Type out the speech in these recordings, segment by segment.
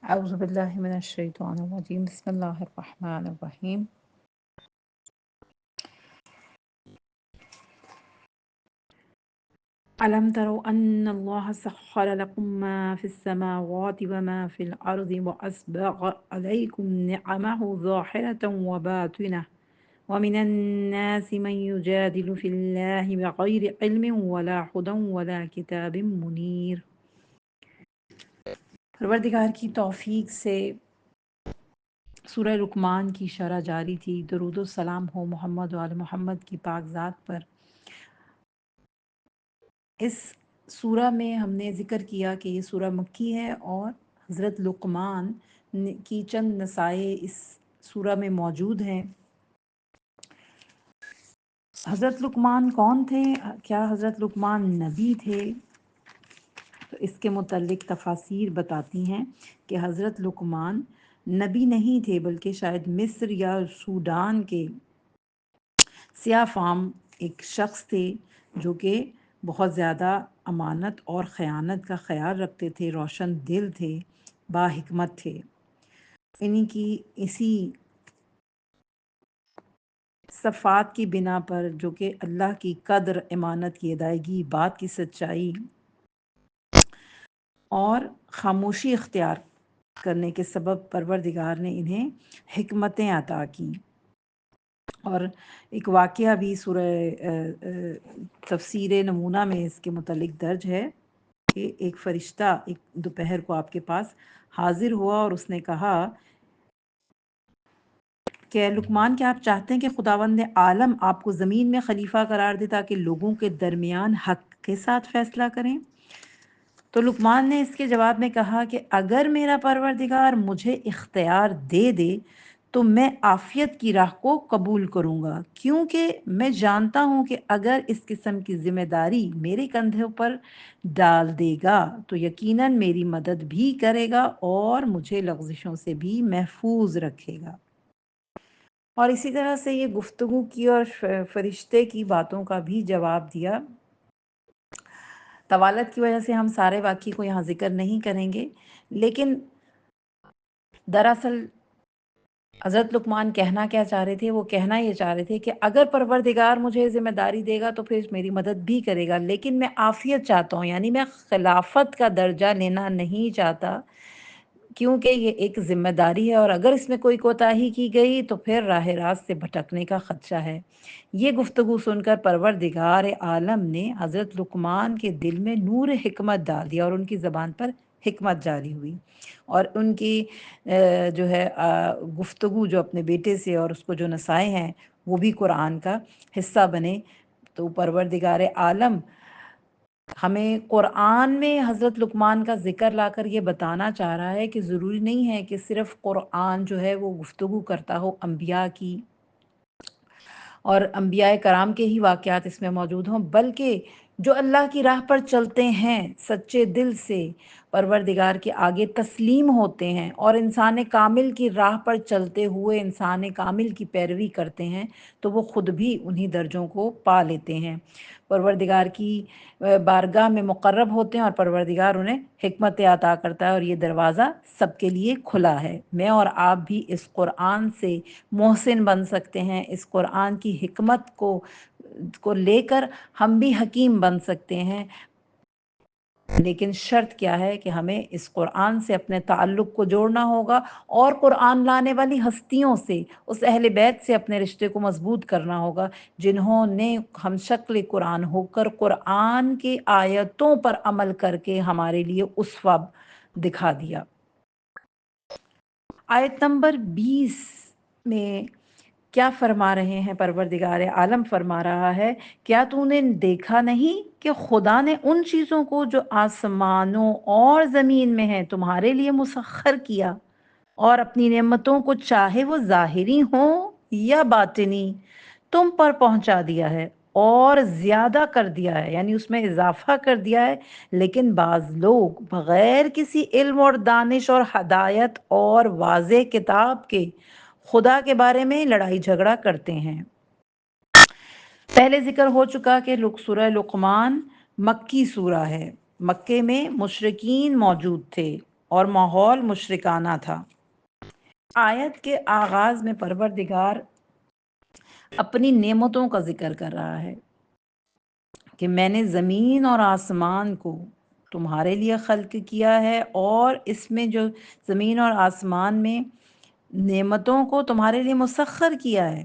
اعوذ باللہ من الشیطان الرجیم بسم اللہ الرحمن الرحیم ألم تروا أن الله سخر لكم ما في السماوات وما في الأرض وأسبغ عليكم نعمه ظاهرة وباطنة ومن الناس من يجادل في الله بغير علم ولا هدى ولا كتاب منير۔ پروردگار کی توفیق سے سورہ لقمان کی شرح جاری تھی۔ درود و سلام ہو محمد و آل محمد کی پاک ذات پر۔ اس سورہ میں ہم نے ذکر کیا کہ یہ سورہ مکی ہے اور حضرت لقمان کی چند نصائح اس سورہ میں موجود ہیں۔ حضرت لقمان کون تھے؟ کیا حضرت لقمان نبی تھے؟ تو اس کے متعلق تفاسیر بتاتی ہیں کہ حضرت لقمان نبی نہیں تھے، بلکہ شاید مصر یا سوڈان کے سیاہ فام ایک شخص تھے جو کہ بہت زیادہ امانت اور خیانت کا خیال رکھتے تھے، روشن دل تھے، با حکمت تھے۔ انہی کی اسی صفات کی بنا پر جو کہ اللہ کی قدر، امانت کی ادائیگی، بات کی سچائی اور خاموشی اختیار کرنے کے سبب پروردگار نے انہیں حکمتیں عطا کی۔ اور ایک واقعہ بھی سورہ تفسیر نمونہ میں اس کے متعلق درج ہے کہ ایک فرشتہ ایک دوپہر کو آپ کے پاس حاضر ہوا اور اس نے کہا کہ لقمان، کیا آپ چاہتے ہیں کہ خداوند عالم آپ کو زمین میں خلیفہ قرار دے تاکہ لوگوں کے درمیان حق کے ساتھ فیصلہ کریں؟ تو لقمان نے اس کے جواب میں کہا کہ اگر میرا پروردگار مجھے اختیار دے دے تو میں عافیت کی راہ کو قبول کروں گا، کیونکہ میں جانتا ہوں کہ اگر اس قسم کی ذمہ داری میرے کندھوں پر ڈال دے گا تو یقیناً میری مدد بھی کرے گا اور مجھے لغزشوں سے بھی محفوظ رکھے گا۔ اور اسی طرح سے یہ گفتگو کی اور فرشتے کی باتوں کا بھی جواب دیا۔ طوالت کی وجہ سے ہم سارے واقعے کو یہاں ذکر نہیں کریں گے، لیکن دراصل حضرت لقمان کہنا کیا چاہ رہے تھے؟ وہ کہنا یہ چاہ رہے تھے کہ اگر پروردگار مجھے ذمہ داری دے گا تو پھر میری مدد بھی کرے گا، لیکن میں عافیت چاہتا ہوں، یعنی میں خلافت کا درجہ لینا نہیں چاہتا، کیونکہ یہ ایک ذمہ داری ہے اور اگر اس میں کوئی کوتاہی کی گئی تو پھر راہ راست سے بھٹکنے کا خدشہ ہے۔ یہ گفتگو سن کر پروردگار عالم نے حضرت لقمان کے دل میں نور حکمت ڈال دیا اور ان کی زبان پر حکمت جاری ہوئی، اور ان کی جو ہے گفتگو جو اپنے بیٹے سے اور اس کو جو نصائح ہیں وہ بھی قرآن کا حصہ بنے۔ تو پروردگار عالم ہمیں قرآن میں حضرت لقمان کا ذکر لا کر یہ بتانا چاہ رہا ہے کہ ضروری نہیں ہے کہ صرف قرآن جو ہے وہ گفتگو کرتا ہو انبیاء کی اور انبیاء کرام کے ہی واقعات اس میں موجود ہوں، بلکہ جو اللہ کی راہ پر چلتے ہیں سچے دل سے، پروردگار کے آگے تسلیم ہوتے ہیں اور انسان کامل کی راہ پر چلتے ہوئے انسان کامل کی پیروی کرتے ہیں، تو وہ خود بھی انہی درجوں کو پا لیتے ہیں، پروردگار کی بارگاہ میں مقرب ہوتے ہیں اور پروردگار انہیں حکمت عطا کرتا ہے، اور یہ دروازہ سب کے لیے کھلا ہے۔ میں اور آپ بھی اس قرآن سے محسن بن سکتے ہیں، اس قرآن کی حکمت کو لے کر ہم بھی حکیم بن سکتے ہیں، لیکن شرط کیا ہے کہ ہمیں اس قرآن سے اپنے تعلق کو جوڑنا ہوگا اور قرآن لانے والی ہستیوں سے، اس اہل بیت سے اپنے رشتے کو مضبوط کرنا ہوگا جنہوں نے ہم شکل قرآن ہو کر قرآن کی آیتوں پر عمل کر کے ہمارے لیے اسوہ دکھا دیا۔ آیت نمبر 20 میں کیا فرما رہے ہیں پروردگار عالم؟ فرما رہا ہے، کیا تو نے دیکھا نہیں کہ خدا نے ان چیزوں کو جو آسمانوں اور زمین میں ہیں تمہارے لیے مسخر کیا، اور اپنی نعمتوں کو چاہے وہ ظاہری ہوں یا باطنی تم پر پہنچا دیا ہے اور زیادہ کر دیا ہے، یعنی اس میں اضافہ کر دیا ہے، لیکن بعض لوگ بغیر کسی علم اور دانش اور ہدایت اور واضح کتاب کے خدا کے بارے میں لڑائی جھگڑا کرتے ہیں۔ پہلے ذکر ہو چکا کہ سورہ لقمان مکی سورہ ہے، مکے میں مشرکین موجود تھے، اور ماحول مشرکانہ تھا۔ آیت کے آغاز میں پروردگار اپنی نعمتوں کا ذکر کر رہا ہے کہ میں نے زمین اور آسمان کو تمہارے لیے خلق کیا ہے، اور اس میں جو زمین اور آسمان میں نعمتوں کو تمہارے لیے مسخر کیا ہے،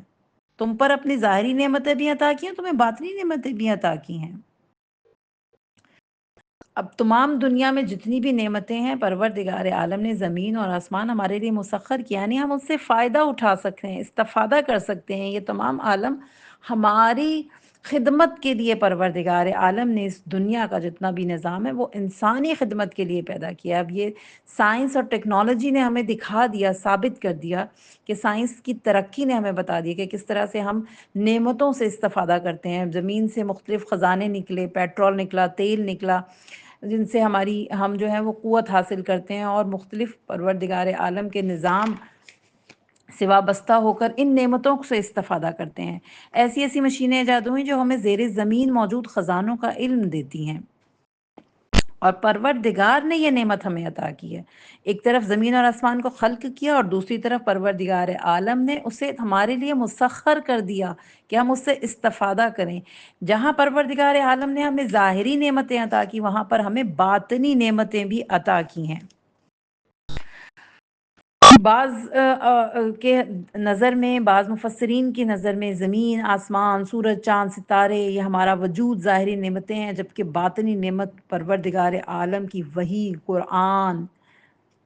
تم پر اپنی ظاہری نعمتیں بھی عطا کی ہیں، تمہیں باطنی نعمتیں بھی عطا کی ہیں۔ اب تمام دنیا میں جتنی بھی نعمتیں ہیں پروردگار عالم نے زمین اور آسمان ہمارے لیے مسخر کیا، یعنی ہم اس سے فائدہ اٹھا سکتے ہیں، استفادہ کر سکتے ہیں۔ یہ تمام عالم ہماری خدمت کے لیے پروردگار عالم نے اس دنیا کا جتنا بھی نظام ہے وہ انسانی خدمت کے لیے پیدا کیا۔ اب یہ سائنس اور ٹیکنالوجی نے ہمیں دکھا دیا، ثابت کر دیا کہ سائنس کی ترقی نے ہمیں بتا دیا کہ کس طرح سے ہم نعمتوں سے استفادہ کرتے ہیں۔ زمین سے مختلف خزانے نکلے، پیٹرول نکلا، تیل نکلا، جن سے ہم جو ہیں وہ قوت حاصل کرتے ہیں، اور مختلف پروردگار عالم کے نظام سے وابستہ ہو کر ان نعمتوں سے استفادہ کرتے ہیں۔ ایسی ایسی مشینیں ایجاد ہوئیں جو ہمیں زیر زمین موجود خزانوں کا علم دیتی ہیں، اور پروردگار نے یہ نعمت ہمیں عطا کی ہے۔ ایک طرف زمین اور آسمان کو خلق کیا، اور دوسری طرف پروردگار عالم نے اسے ہمارے لیے مسخر کر دیا کہ ہم اس سے استفادہ کریں۔ جہاں پروردگار عالم نے ہمیں ظاہری نعمتیں عطا کی، وہاں پر ہمیں باطنی نعمتیں بھی عطا کی ہیں۔ بعض کے نظر میں، بعض مفسرین کی نظر میں زمین، آسمان، سورج، چاند، ستارے یہ ہمارا وجود ظاہری نعمتیں ہیں، جبکہ باطنی نعمت پروردگار عالم کی وحی، قرآن،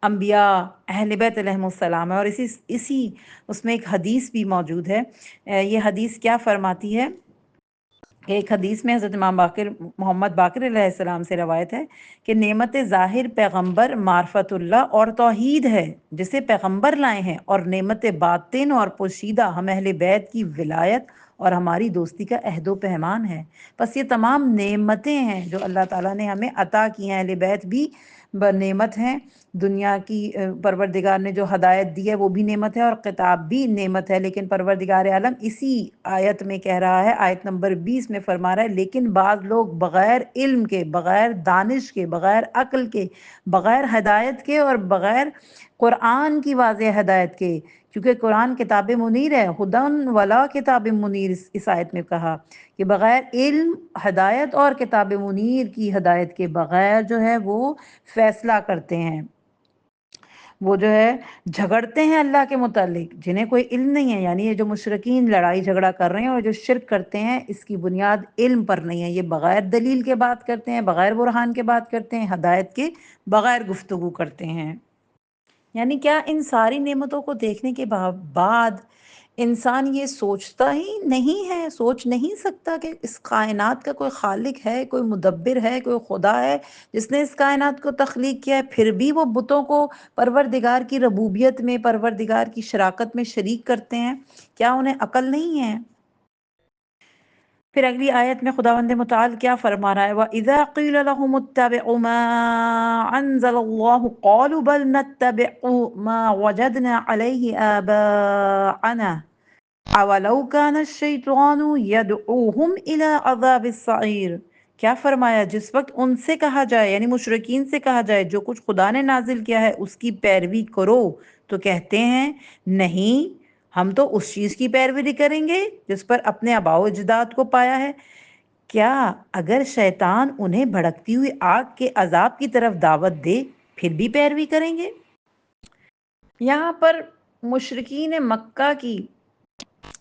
انبیاء، اہل بیت علیہم السلام ہے۔ اور اسی اس میں ایک حدیث بھی موجود ہے۔ یہ حدیث کیا فرماتی ہے کہ ایک حدیث میں حضرت امام محمد باقر علیہ السلام سے روایت ہے کہ نعمت ظاہر پیغمبر معرفت اللہ اور توحید ہے جسے پیغمبر لائے ہیں، اور نعمت باطن اور پوشیدہ ہم اہل بیت کی ولایت اور ہماری دوستی کا عہد و پیمان ہے۔ بس یہ تمام نعمتیں ہیں جو اللہ تعالیٰ نے ہمیں عطا کی ہیں۔ اہل بیت بھی نعمت ہیں، دنیا کی پروردگار نے جو ہدایت دی ہے وہ بھی نعمت ہے، اور کتاب بھی نعمت ہے۔ لیکن پروردگار عالم اسی آیت میں کہہ رہا ہے، آیت نمبر 20 میں فرما رہا ہے، لیکن بعض لوگ بغیر علم کے، بغیر دانش کے، بغیر عقل کے، بغیر ہدایت کے، اور بغیر قرآن کی واضح ہدایت کے، کیونکہ قرآن کتاب منیر ہے، ہدن ولا کتاب منیر، اس آیت میں کہا کہ بغیر علم، ہدایت اور کتاب منیر کی ہدایت کے بغیر جو ہے وہ فیصلہ کرتے ہیں، وہ جو ہے جھگڑتے ہیں اللہ کے متعلق، جنہیں کوئی علم نہیں ہے۔ یعنی یہ جو مشرکین لڑائی جھگڑا کر رہے ہیں اور جو شرک کرتے ہیں، اس کی بنیاد علم پر نہیں ہے۔ یہ بغیر دلیل کے بات کرتے ہیں، بغیر برہان کے بات کرتے ہیں، ہدایت کے بغیر گفتگو کرتے ہیں۔ یعنی کیا ان ساری نعمتوں کو دیکھنے کے بعد انسان یہ سوچتا ہی نہیں ہے، سوچ نہیں سکتا کہ اس کائنات کا کوئی خالق ہے، کوئی مدبر ہے، کوئی خدا ہے جس نے اس کائنات کو تخلیق کیا ہے؟ پھر بھی وہ بتوں کو پروردگار کی ربوبیت میں، پروردگار کی شراکت میں شریک کرتے ہیں۔ کیا انہیں عقل نہیں ہے؟ پھر اگلی آیت میں خداوند متعال کیا فرما رہا ہے، وَإِذَا قِيلَ لَهُمُ اتَّبِعُوا مَا أَنزَلَ اللَّهُ قَالُوا بَلْ نَتَّبِعُ مَا وَجَدْنَا عَلَيْهِ آبَاءَنَا أَوَلَوْ كَانَ الشَّيْطَانُ يَدْعُوهُمْ إِلَىٰ عَذَابِ السَّعِيرِ۔ کیا فرمایا، جس وقت ان سے کہا جائے، یعنی مشرکین سے کہا جائے جو کچھ خدا نے نازل کیا ہے اس کی پیروی کرو، تو کہتے ہیں نہیں، ہم تو اس چیز کی پیروی کریں گے جس پر اپنے آباء و اجداد کو پایا ہے۔ کیا اگر شیطان انہیں بھڑکتی ہوئی آگ کے عذاب کی طرف دعوت دے پھر بھی پیروی کریں گے؟ یہاں پر مشرکین مکہ کی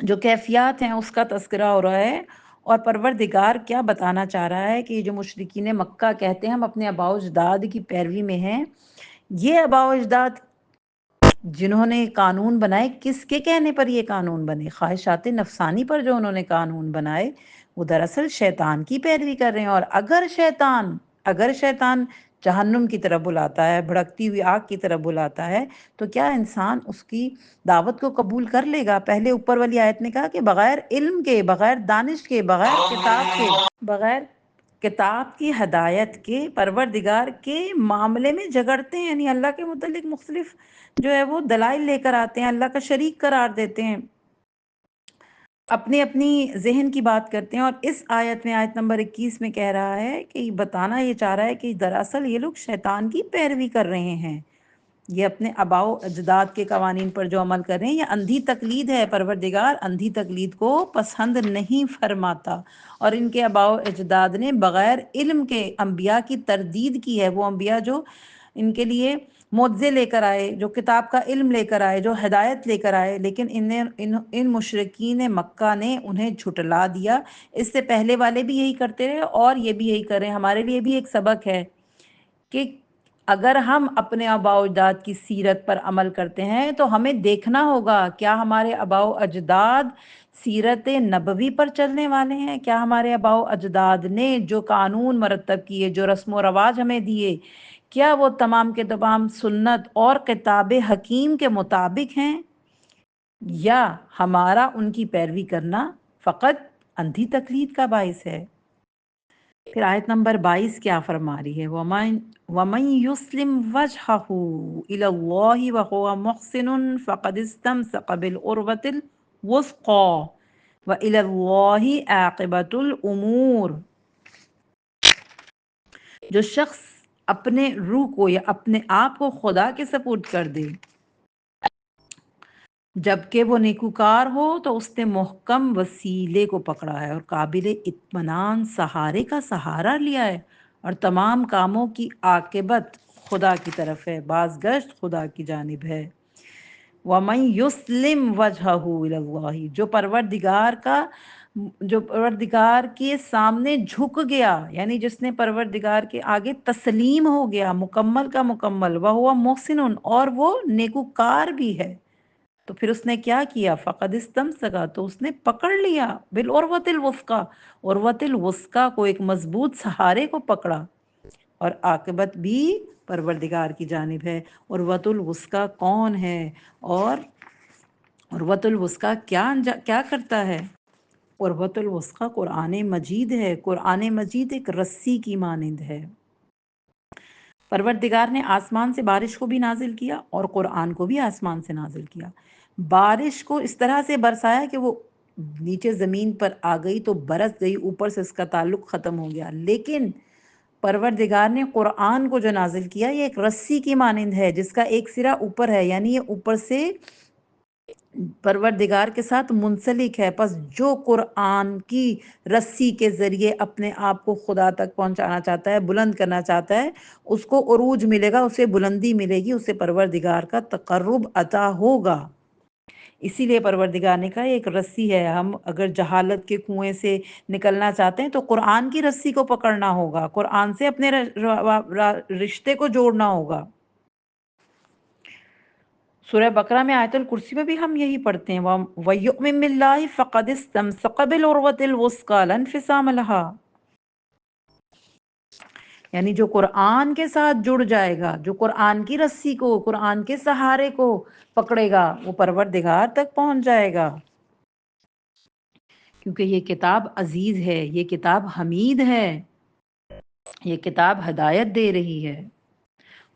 جو کیفیات ہیں اس کا تذکرہ ہو رہا ہے، اور پروردگار کیا بتانا چاہ رہا ہے کہ جو مشرکین مکہ کہتے ہیں ہم اپنے آباء و اجداد کی پیروی میں ہیں، یہ آباء و اجداد جنہوں نے قانون بنائے، کس کے کہنے پر یہ قانون بنے؟ خواہشات نفسانی پر جو انہوں نے قانون بنائے، وہ دراصل شیطان کی پیروی کر رہے ہیں۔ اور اگر شیطان جہنم کی طرف بلاتا ہے، بھڑکتی ہوئی آگ کی طرف بلاتا ہے، تو کیا انسان اس کی دعوت کو قبول کر لے گا؟ پہلے اوپر والی آیت نے کہا کہ بغیر علم کے، بغیر دانش کے، بغیر کتاب کی ہدایت کے پروردگار کے معاملے میں جھگڑتے ہیں، یعنی اللہ کے متعلق مختلف جو ہے وہ دلائل لے کر آتے ہیں، اللہ کا شریک قرار دیتے ہیں۔ اپنی اپنی ذہن کی بات کرتے ہیں، اور اس آیت میں، آیت نمبر 21 میں کہہ رہا ہے کہ بتانا یہ چاہ رہا ہے کہ دراصل یہ لوگ شیطان کی پیروی کر رہے ہیں، یہ اپنے آباء و اجداد کے قوانین پر جو عمل کر رہے ہیں یہ اندھی تقلید ہے۔ پروردگار اندھی تقلید کو پسند نہیں فرماتا، اور ان کے آباء و اجداد نے بغیر علم کے انبیاء کی تردید کی ہے، وہ انبیاء جو ان کے لیے معجزے لے کر آئے، جو کتاب کا علم لے کر آئے، جو ہدایت لے کر آئے، لیکن ان مشرکین مکہ نے انہیں جھٹلا دیا۔ اس سے پہلے والے بھی یہی کرتے رہے اور یہ بھی یہی کر رہے ہیں۔ ہمارے لیے بھی ایک سبق ہے کہ اگر ہم اپنے آباء و اجداد کی سیرت پر عمل کرتے ہیں تو ہمیں دیکھنا ہوگا کیا ہمارے آباء و اجداد سیرت نبوی پر چلنے والے ہیں، کیا ہمارے آباء و اجداد نے جو قانون مرتب کیے، جو رسم و رواج ہمیں دیے، کیا وہ تمام کے تمام سنت اور کتاب حکیم کے مطابق ہیں، یا ہمارا ان کی پیروی کرنا فقط اندھی تقلید کا باعث ہے۔ پھر آیت نمبر 22 کیا فرما رہی ہے؟ وَمَن يُسْلِمْ وَجْهَهُ إِلَى اللَّهِ وَهُوَ مُحْسِنٌ فَقَدِ اسْتَمْسَكَ بِالْعُرْوَةِ الْوُثْقَىٰ وَإِلَى اللَّهِ عَاقِبَةُ الْأُمُورِ۔ جو شخص اپنے روح کو یا اپنے آپ کو خدا کے سپرد کر دے جبکہ وہ نیکوکار ہو تو اس نے محکم وسیلے کو پکڑا ہے اور قابل اطمینان سہارے کا سہارا لیا ہے، اور تمام کاموں کی عاقبت خدا کی طرف ہے، باز گشت خدا کی جانب ہے۔ وَمَن يُسْلِمْ وَجْهَهُ إِلَى اللَّهِ، جو پروردگار کے سامنے جھک گیا، یعنی جس نے پروردگار کے آگے تسلیم ہو گیا، مکمل کا مکمل، وَهُوَ مُحْسِنٌ، اور وہ نیکوکار بھی ہے، تو پھر اس نے کیا کیا؟ فقد استمسکا، تو اس نے پکڑ لیا، بالعروۃ الوثقی، عروۃ الوثقی کو، ایک مضبوط سہارے کو پکڑا، اور عاقبت بھی پروردگار کی جانب ہے۔ عروۃ الوثقی کون ہے اور عروۃ الوثقی کیا کرتا ہے؟ عروۃ الوثقی قرآن مجید ہے۔ قرآن مجید ایک رسی کی مانند ہے۔ پروردگار نے آسمان سے بارش کو بھی نازل کیا اور قرآن کو بھی آسمان سے نازل کیا۔ بارش کو اس طرح سے برسایا کہ وہ نیچے زمین پر آ گئی تو برس گئی، اوپر سے اس کا تعلق ختم ہو گیا، لیکن پروردگار نے قرآن کو جو نازل کیا یہ ایک رسی کی مانند ہے جس کا ایک سرا اوپر ہے، یعنی یہ اوپر سے پروردگار کے ساتھ منسلک ہے۔ پس جو قرآن کی رسی کے ذریعے اپنے آپ کو خدا تک پہنچانا چاہتا ہے، بلند کرنا چاہتا ہے، اس کو عروج ملے گا، اسے بلندی ملے گی، اسے پروردگار کا تقرب عطا ہوگا۔ اسی لیے پروردگار نے کہا یہ ایک رسی ہے، ہم اگر جہالت کے کنویں سے نکلنا چاہتے ہیں تو قرآن کی رسی کو پکڑنا ہوگا، قرآن سے اپنے رشتے کو جوڑنا ہوگا۔ سورہ بقرہ میں آیت الکرسی میں بھی ہم یہی پڑھتے ہیں، وَيُؤْمِن بِاللَّهِ فَقَدِ اسْتَمْسَكَ بِالْعُرْوَةِ الْوُثْقَىٰ لَا انفصام لَهَا، یعنی جو قرآن کے ساتھ جڑ جائے گا، جو قرآن کی رسی کو، قرآن کے سہارے کو پکڑے گا، وہ پروردگار تک پہنچ جائے گا، کیونکہ یہ کتاب عزیز ہے، یہ کتاب حمید ہے، یہ کتاب ہدایت دے رہی ہے،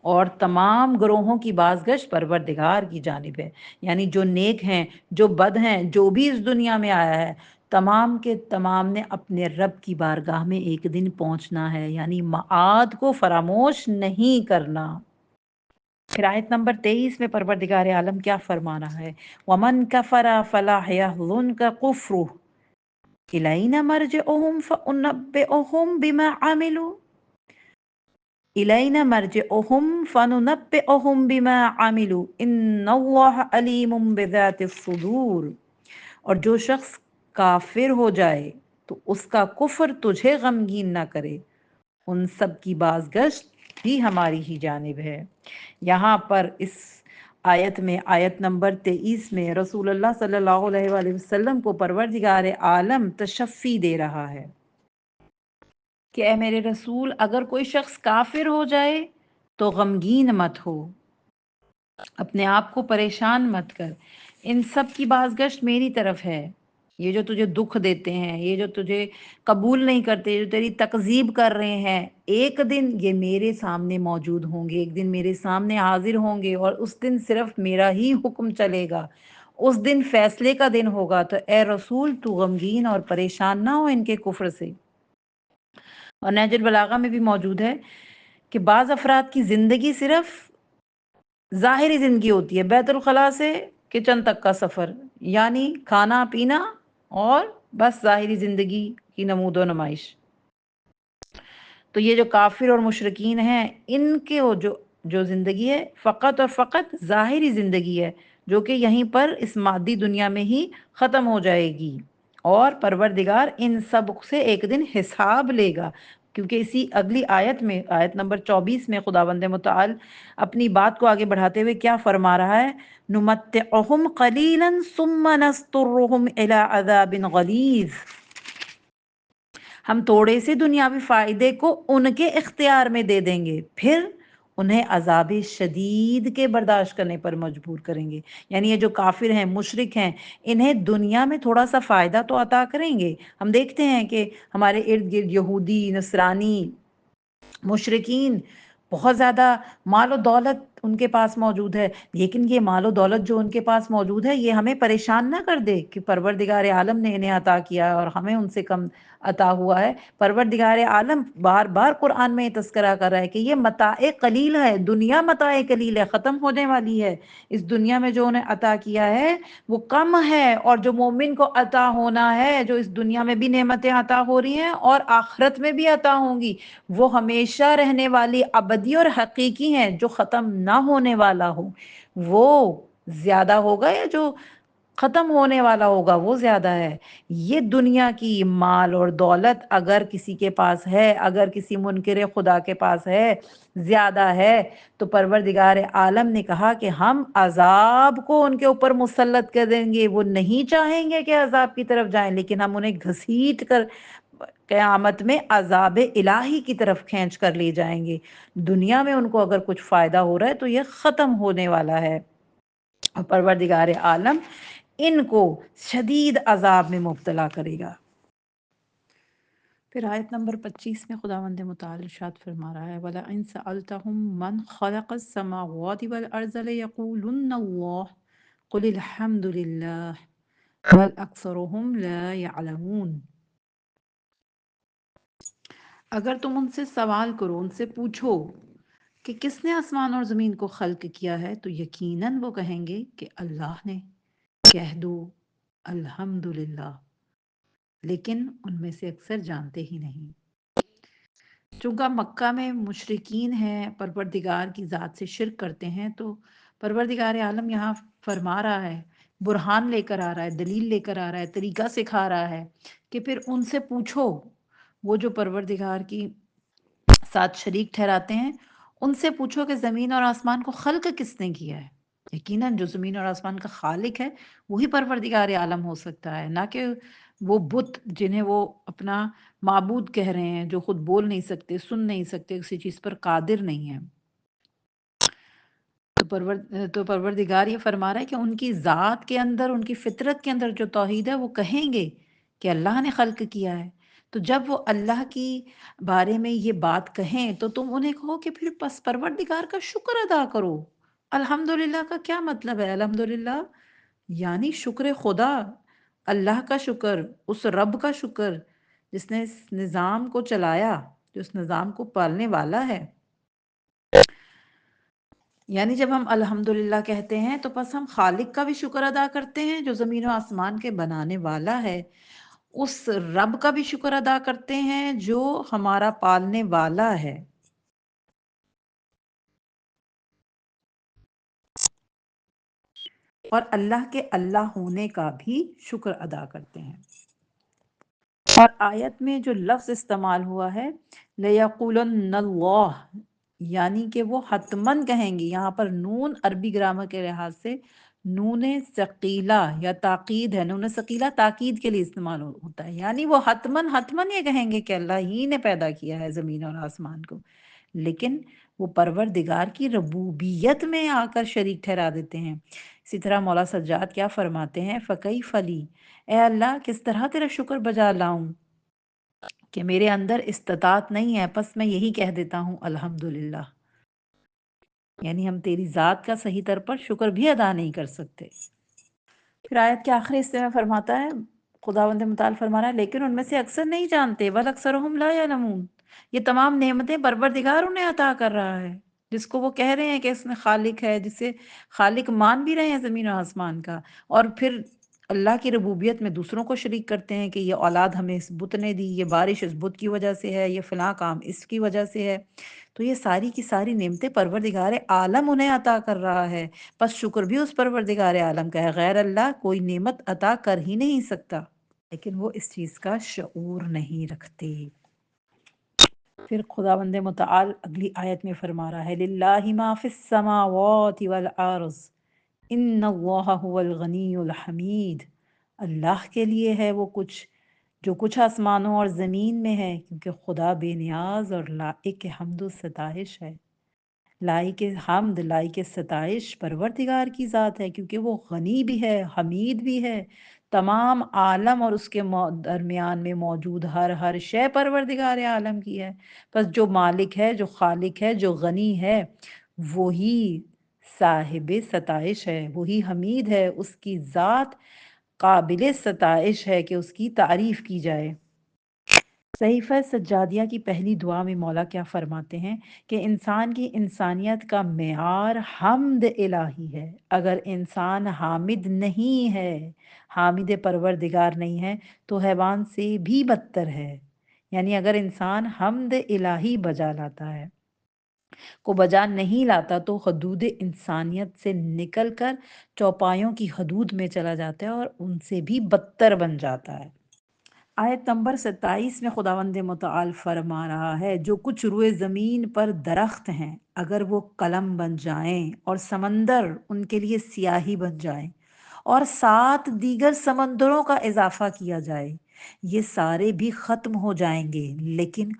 اور تمام گروہوں کی بازگشت پروردگار کی جانب ہے، یعنی جو نیک ہیں، جو بد ہیں، جو بھی اس دنیا میں آیا ہے، تمام کے تمام نے اپنے رب کی بارگاہ میں ایک دن پہنچنا ہے، یعنی معاد کو فراموش نہیں کرنا۔ پھر آیت نمبر 23 میں پروردگار عالم کیا فرما رہا ہے؟ وَمَن كَفَرَ فَلَا يَحْزُنْكَ كُفْرُهُ إِلَيْنَا مَرْجِعُهُمْ فَأُنَبِّئُهُم بِمَا عَمِلُوا إِلَيْنَا مَرْجِعُهُمْ فَنُنَبِّئُهُم بِمَا عَمِلُوا إِنَّ اللَّهَ عَلِيمٌ بِذَاتِ الصُّدُورِ، اور جو شخص کافر ہو جائے تو اس کا کفر تجھے غمگین نہ کرے، ان سب کی بازگشت بھی ہماری ہی جانب ہے۔ یہاں پر اس آیت میں، آیت نمبر 23 میں، رسول اللہ صلی اللہ علیہ وآلہ وسلم کو پروردگار عالم تشفی دے رہا ہے کہ اے میرے رسول، اگر کوئی شخص کافر ہو جائے تو غمگین مت ہو، اپنے آپ کو پریشان مت کر، ان سب کی بازگشت میری طرف ہے۔ یہ جو تجھے دکھ دیتے ہیں، یہ جو تجھے قبول نہیں کرتے، جو تیری تکذیب کر رہے ہیں، ایک دن یہ میرے سامنے موجود ہوں گے، ایک دن میرے سامنے حاضر ہوں گے، اور اس دن صرف میرا ہی حکم چلے گا، اس دن فیصلے کا دن ہوگا، تو اے رسول تو غمگین اور پریشان نہ ہو ان کے کفر سے۔ اور نہج البلاغہ میں بھی موجود ہے کہ بعض افراد کی زندگی صرف ظاہری زندگی ہوتی ہے، بیت الخلاء سے کچن تک کا سفر، یعنی کھانا پینا اور بس ظاہری زندگی کی نمود و نمائش۔ تو یہ جو کافر اور مشرکین ہیں، ان کے وہ جو زندگی ہے فقط اور فقط ظاہری زندگی ہے، جو کہ یہیں پر اس مادی دنیا میں ہی ختم ہو جائے گی، اور پروردگار ان سب سے ایک دن حساب لے گا، کیونکہ اسی اگلی آیت میں، آیت نمبر 24 میں، خداوند متعال اپنی بات کو آگے بڑھاتے ہوئے کیا فرما رہا ہے؟ نمتعہم قلیلا ثم نضطرہم الی عذاب غلیظ۔ ہم تھوڑے سے دنیاوی فائدے کو ان کے اختیار میں دے دیں گے، پھر انہیں عذاب شدید کے برداشت کرنے پر مجبور کریں گے۔ یعنی یہ جو کافر ہیں، مشرک ہیں، انہیں دنیا میں تھوڑا سا فائدہ تو عطا کریں گے۔ ہم دیکھتے ہیں کہ ہمارے ارد گرد یہودی، نصرانی، مشرکین، بہت زیادہ مال و دولت ان کے پاس موجود ہے، لیکن یہ مال و دولت جو ان کے پاس موجود ہے، یہ ہمیں پریشان نہ کر دے کہ پروردگار عالم نے انہیں عطا کیا ہے اور ہمیں ان سے کم عطا ہوا ہے۔ پروردگار عالم بار بار قرآن میں یہ تذکرہ کر رہا ہے کہ یہ متاع قلیل ہے، دنیا متاع قلیل ہے، ختم ہونے والی ہے۔ اس دنیا میں جو انہیں عطا کیا ہے وہ کم ہے، اور جو مومن کو عطا ہونا ہے، جو اس دنیا میں بھی نعمتیں عطا ہو رہی ہیں اور آخرت میں بھی عطا ہوں گی، وہ ہمیشہ رہنے والی، ابدی اور حقیقی ہیں، جو ختم نہ ہونے والا ہو وہ زیادہ ہوگا، یا جو ختم ہونے والا ہوگا وہ زیادہ ہے۔ یہ دنیا کی مال اور دولت اگر کسی کے پاس ہے، اگر کسی منکر خدا کے پاس ہے، زیادہ ہے، تو پروردگار عالم نے کہا کہ ہم عذاب کو ان کے اوپر مسلط کر دیں گے۔ وہ نہیں چاہیں گے کہ عذاب کی طرف جائیں، لیکن ہم انہیں گھسیٹ کر قیامت میں عذاب الہی کی طرف کھینچ کر لے جائیں گے۔ دنیا میں ان کو اگر کچھ فائدہ ہو رہا ہے تو یہ ختم ہونے والا ہے، اور پروردگار عالم ان کو شدید عذاب میں مبتلا کرے گا۔ پھر آیت نمبر 25 میں خداوند متعال ارشاد فرما رہا ہے، وَلَئِن سَأَلْتَهُم مَّنْ خَلَقَ السَّمَاوَاتِ وَالْأَرْضَ لَيَقُولُنَّ اللَّهُ قُلِ الْحَمْدُ لِلَّهِ بَلْ أَكْثَرُهُمْ لَا يَعْلَمُونَ۔ اگر تم ان سے سوال کرو، ان سے پوچھو کہ کس نے آسمان اور زمین کو خلق کیا ہے، تو یقیناً وہ کہیں گے کہ اللہ نے۔ کہہ دو الحمدللہ، لیکن ان میں سے اکثر جانتے ہی نہیں۔ چونکہ مکہ میں مشرکین ہیں، پروردگار کی ذات سے شرک کرتے ہیں، تو پروردگار عالم یہاں فرما رہا ہے، برہان لے کر آ رہا ہے، دلیل لے کر آ رہا ہے، طریقہ سکھا رہا ہے کہ پھر ان سے پوچھو، وہ جو پروردگار کی ساتھ شریک ٹھہراتے ہیں، ان سے پوچھو کہ زمین اور آسمان کو خلق کس نے کیا ہے۔ یقیناً جو زمین اور آسمان کا خالق ہے وہی پروردگار عالم ہو سکتا ہے، نہ کہ وہ بت جنہیں وہ اپنا معبود کہہ رہے ہیں، جو خود بول نہیں سکتے، سن نہیں سکتے، کسی چیز پر قادر نہیں ہیں۔ تو پروردگار یہ فرما رہا ہے کہ ان کی ذات کے اندر، ان کی فطرت کے اندر جو توحید ہے، وہ کہیں گے کہ اللہ نے خلق کیا ہے۔ تو جب وہ اللہ کی بارے میں یہ بات کہیں تو تم انہیں کہو کہ پھر پس پروردگار کا شکر ادا کرو۔ الحمدللہ کا کیا مطلب ہے؟ الحمدللہ یعنی شکر خدا، اللہ کا شکر، اس رب کا شکر جس نے اس نظام کو چلایا، جو اس نظام کو پالنے والا ہے۔ یعنی جب ہم الحمدللہ کہتے ہیں تو پس ہم خالق کا بھی شکر ادا کرتے ہیں جو زمین و آسمان کے بنانے والا ہے، اس رب کا بھی شکر ادا کرتے ہیں جو ہمارا پالنے والا ہے، اور اللہ کے اللہ ہونے کا بھی شکر ادا کرتے ہیں۔ اور آیت میں جو لفظ استعمال ہوا ہے لَيَقُولَنَّ اللَّهُ، یعنی کہ وہ حتماً کہیں گے۔ یہاں پر نون عربی گرامر کے لحاظ سے نون ثقیلہ یا تاکید ہے، نون ثقیلہ تاکید کے لیے استعمال ہوتا ہے، یعنی وہ حتماً حتماً یہ کہیں گے کہ اللہ ہی نے پیدا کیا ہے زمین اور آسمان کو، لیکن وہ پروردگار کی ربوبیت میں آ کر شریک ٹھہرا دیتے ہیں۔ اسی طرح مولا سجاد کیا فرماتے ہیں، فَكَيْفَ لِي، اے اللہ کس طرح تیرا شکر بجا لاؤں کہ میرے اندر استطاعت نہیں ہے، پس میں یہی کہہ دیتا ہوں الحمدللہ۔ یعنی ہم تیری ذات کا صحیح طور پر شکر بھی ادا نہیں کر سکتے۔ پھر آیت کے آخری حصے میں فرماتا ہے، خداوند متعال فرما رہا ہے، لیکن ان میں سے اکثر نہیں جانتے، بل اکثرهم لا یعلمون۔ یہ تمام نعمتیں پروردگار انہیں عطا کر رہا ہے، جس کو وہ کہہ رہے ہیں کہ اس میں خالق ہے، جسے خالق مان بھی رہے ہیں زمین و آسمان کا، اور پھر اللہ کی ربوبیت میں دوسروں کو شریک کرتے ہیں کہ یہ اولاد ہمیں اس بت نے دی، یہ بارش اس بت کی وجہ سے ہے، یہ فلاں کام اس کی وجہ سے ہے۔ تو یہ ساری کی ساری نعمتیں پروردگار عالم انہیں عطا کر رہا ہے، بس شکر بھی اس پروردگار عالم کا ہے، غیر اللہ کوئی نعمت عطا کر ہی نہیں سکتا، لیکن وہ اس چیز کا شعور نہیں رکھتے۔ پھر خداوند متعال اگلی آیت میں فرما رہا ہے، للہ ما فی السماوات والارض ان اللہ هو الغنی الحمید۔ اللہ کے لیے ہے وہ کچھ جو کچھ آسمانوں اور زمین میں ہے، کیونکہ خدا بے نیاز اور لائق حمد و ستائش ہے۔ لائق حمد، لائق ستائش پروردگار کی ذات ہے، کیونکہ وہ غنی بھی ہے، حمید بھی ہے۔ تمام عالم اور اس کے درمیان میں موجود ہر شے پروردگار عالم کی ہے۔ بس جو مالک ہے، جو خالق ہے، جو غنی ہے، وہی صاحب ستائش ہے، وہی حمید ہے، اس کی ذات قابل ستائش ہے کہ اس کی تعریف کی جائے۔ صحیفہ سجادیہ کی پہلی دعا میں مولا کیا فرماتے ہیں کہ انسان کی انسانیت کا معیار حمد الہی ہے۔ اگر انسان حامد نہیں ہے، حامد پروردگار نہیں ہے، تو حیوان سے بھی بدتر ہے۔ یعنی اگر انسان حمد الہی بجا لاتا ہے کو بجا نہیں لاتا تو حدود انسانیت سے نکل کر چوپایوں کی حدود میں چلا جاتا ہے اور ان سے بھی بدتر بن جاتا ہے۔ آیت نمبر 27 میں خداوند متعال فرما رہا ہے، جو کچھ روئے زمین پر درخت ہیں اگر وہ قلم بن جائیں اور سمندر ان کے لیے سیاہی بن جائیں اور 7 دیگر سمندروں کا اضافہ کیا جائے، یہ سارے بھی ختم ہو جائیں گے، لیکن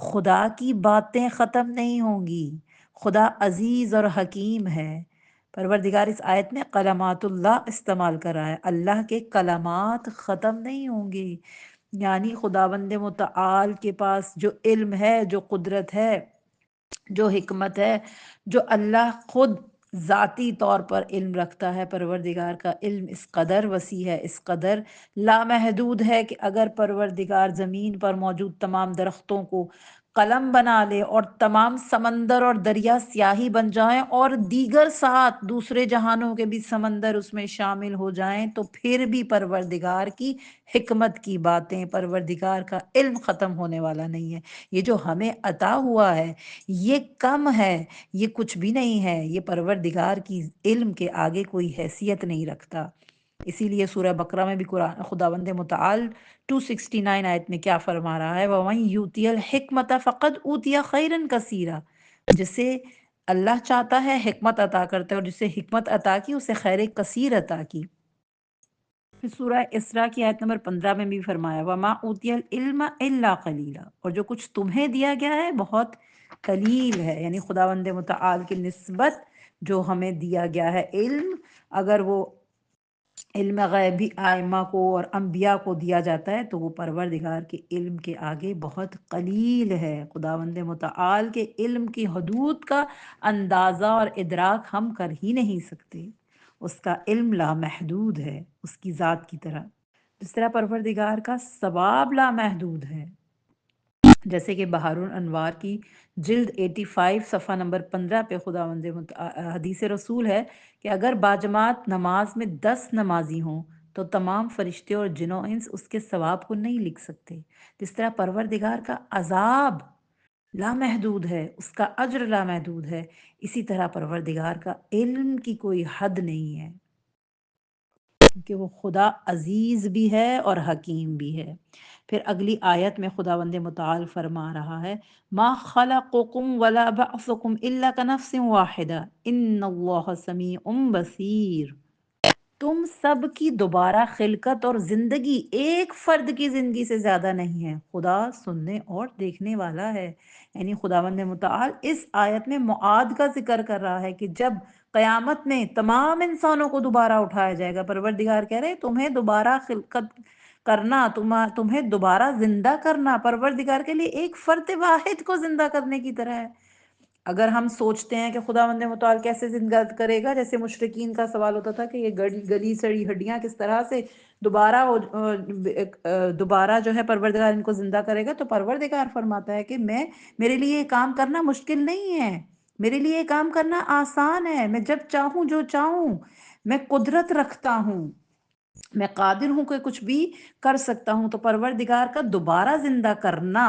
خدا کی باتیں ختم نہیں ہوں گی۔ خدا عزیز اور حکیم ہے۔ پروردگار اس آیت میں کلمات اللہ استعمال کر رہا ہے، اللہ کے کلمات ختم نہیں ہوں گے۔ یعنی خداوند متعال کے پاس جو علم ہے، جو قدرت ہے، جو حکمت ہے، جو اللہ خود ذاتی طور پر علم رکھتا ہے، پروردگار کا علم اس قدر وسیع ہے، اس قدر لامحدود ہے کہ اگر پروردگار زمین پر موجود تمام درختوں کو قلم بنا لے اور تمام سمندر اور دریا سیاہی بن جائیں اور دیگر 7 دوسرے جہانوں کے بھی سمندر اس میں شامل ہو جائیں، تو پھر بھی پروردگار کی حکمت کی باتیں، پروردگار کا علم ختم ہونے والا نہیں ہے۔ یہ جو ہمیں عطا ہوا ہے یہ کم ہے، یہ کچھ بھی نہیں ہے، یہ پروردگار کی علم کے آگے کوئی حیثیت نہیں رکھتا۔ اسی لیے سورہ بقرہ میں بھی قرآن خداوند متعال 269 آیت میں کیا فرما رہا ہے، وَمَن يُؤْتِ الْحِكْمَةَ فَقَدْ أُوتِيَ خَيْرًا كَثِيرًا۔ جسے اللہ چاہتا ہے حکمت عطا کرتا ہے، اور جسے حکمت عطا کی اسے خیر کثیر عطا کی۔ پھر سورہ اسراء کی آیت نمبر 15 میں بھی فرمایا، وَمَا أُوتِيَ الْعِلْمَ إِلَّا قَلِيلًا، اور جو کچھ تمہیں دیا گیا ہے بہت قلیل ہے۔ یعنی خداوند متعال کی نسبت جو ہمیں دیا گیا ہے علم، اگر وہ علم غیبی ائمہ کو اور انبیاء کو دیا جاتا ہے تو وہ پروردگار کے علم کے آگے بہت قلیل ہے۔ خداوند متعال کے علم کی حدود کا اندازہ اور ادراک ہم کر ہی نہیں سکتے۔ اس کا علم لامحدود ہے، اس کی ذات کی طرح، جس طرح پروردگار کا ثواب لامحدود ہے۔ جیسے کہ بحر الانوار کی جلد 85 صفحہ نمبر 15 پہ خداوند حدیث رسول ہے کہ اگر باجماعت نماز میں 10 نمازی ہوں تو تمام فرشتے اور جن و انس اس کے ثواب کو نہیں لکھ سکتے۔ جس طرح پروردگار کا عذاب لامحدود ہے، اس کا اجر لامحدود ہے، اسی طرح پروردگار کا علم کی کوئی حد نہیں ہے، کیونکہ وہ خدا عزیز بھی ہے اور حکیم بھی ہے۔ پھر اگلی آیت میں خداوند متعال فرما رہا ہے، ما خلقکم ولا بعثکم الا کنفس واحدہ ان اللہ سمیع بصیر۔ تم سب کی دوبارہ خلقت اور زندگی ایک فرد کی زندگی سے زیادہ نہیں ہے، خدا سننے اور دیکھنے والا ہے۔ یعنی خداوند متعال اس آیت میں معاد کا ذکر کر رہا ہے کہ جب قیامت میں تمام انسانوں کو دوبارہ اٹھایا جائے گا، پروردگار کہہ رہے تمہیں دوبارہ خلقت کرنا، تمہیں دوبارہ زندہ کرنا پروردگار کے لیے ایک فرد واحد کو زندہ کرنے کی طرح ہے۔ اگر ہم سوچتے ہیں کہ خداوند متعال کیسے زندہ کرے گا، جیسے مشرکین کا سوال ہوتا تھا کہ یہ گلی سڑی ہڈیاں کس طرح سے دوبارہ دوبارہ جو ہے پروردگار ان کو زندہ کرے گا، تو پروردگار فرماتا ہے کہ میرے لیے یہ کام کرنا مشکل نہیں ہے، میرے لیے یہ کام کرنا آسان ہے، میں جب چاہوں جو چاہوں، میں قدرت رکھتا ہوں، میں قادر ہوں کہ کچھ بھی کر سکتا ہوں۔ تو پروردگار کا دوبارہ زندہ کرنا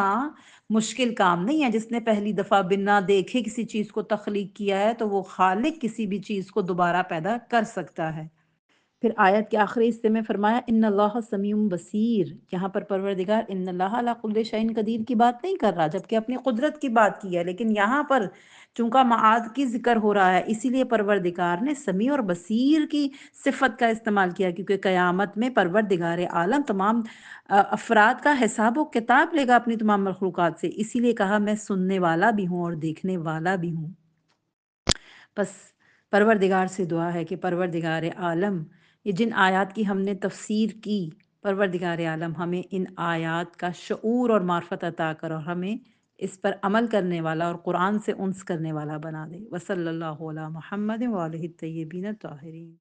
مشکل کام نہیں ہے۔ جس نے پہلی دفعہ بنا دیکھے کسی چیز کو تخلیق کیا ہے تو وہ خالق کسی بھی چیز کو دوبارہ پیدا کر سکتا ہے۔ پھر آیت کے آخری حصے میں فرمایا ان اللہ سمیع بصیر، یہاں پر پروردگار ان اللہ علی کل شیء قدیر کی بات نہیں کر رہا، جبکہ اپنی قدرت کی بات کی ہے، لیکن یہاں پر چونکہ معاد کی ذکر ہو رہا ہے، اسی لیے پروردگار نے سمیع اور بصیر کی صفت کا استعمال کیا، کیونکہ قیامت میں پروردگار عالم تمام افراد کا حساب و کتاب لے گا اپنی تمام مخلوقات سے، اسی لیے کہا میں سننے والا بھی ہوں اور دیکھنے والا بھی ہوں۔ بس پروردگار سے دعا ہے کہ پروردگار عالم یہ جن آیات کی ہم نے تفسیر کی، پروردگار عالم ہمیں ان آیات کا شعور اور معرفت عطا کر اور ہمیں اس پر عمل کرنے والا اور قرآن سے انس کرنے والا بنا دے۔ وصلی اللہ علی محمد وآلہ الطیبین الطاہرین۔